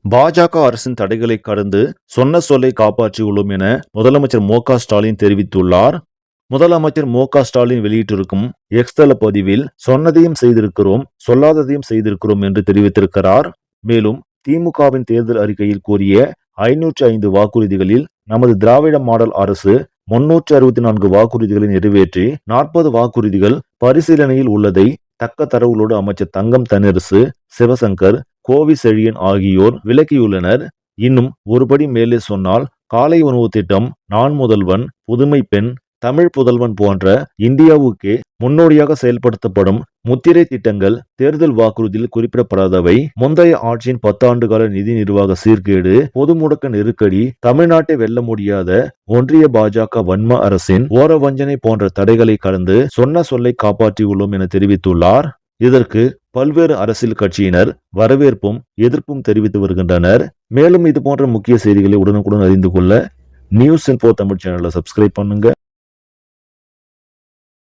பாஜக அரசின் தடைகளை கடந்து சொன்ன சொல்லை காப்பாற்றியுள்ளோம் என முதலமைச்சர் மு.க.ஸ்டாலின் தெரிவித்துள்ளார். முதலமைச்சர் மு.க.ஸ்டாலின் வெளியிட்டிருக்கும் எக்ஸ் தள பதிவில் சொன்னதையும் செய்திருக்கிறோம், சொல்லாததையும் செய்திருக்கிறோம் என்று தெரிவித்திருக்கிறார். மேலும் திமுகவின் தேர்தல் அறிக்கையில் கூறிய 505 வாக்குறுதிகளில் நமது திராவிட மாடல் அரசு 364 வாக்குறுதிகளை நிறைவேற்றி 40 வாக்குறுதிகள் பரிசீலனையில் உள்ளதை தக்க தரவுகளோடு அமைச்சர் தங்கம் தென்னரசு, சிவசங்கர், கோவி செழியன் ஆகியோர் விளக்கியுள்ளனர். இன்னும் ஒருபடி மேலே சொன்னால் காலை உணவு திட்டம், நான் முதல்வன், புதுமை பெண், தமிழ் புதல்வன் போன்ற இந்தியாவுக்கே முன்னோடியாக செயல்படுத்தப்படும் முத்திரை திட்டங்கள் தேர்தல் வாக்குறுதியில் குறிப்பிடப்படாதவை. முந்தைய ஆட்சியின் 10 ஆண்டுகால நிதி நிர்வாக சீர்கேடு, பொது முடக்க நெருக்கடி, தமிழ்நாட்டை வெல்ல முடியாத ஒன்றிய பாஜக வன்ம அரசின் ஓர வஞ்சனை போன்ற தடைகளை கடந்து சொன்ன சொல்லை காப்பாற்றியுள்ளோம் என தெரிவித்துள்ளார். இதற்கு பல்வேறு அரசியல் கட்சியினர் வரவேற்பும் எதிர்ப்பும் தெரிவித்து வருகின்றனர். மேலும் இது போன்ற முக்கிய செய்திகளை உடனுக்குடன் அறிந்து கொள்ள நியூஸ் இன்ஃபோ தமிழ் சேனலை சப்ஸ்கிரைப் பண்ணுங்க.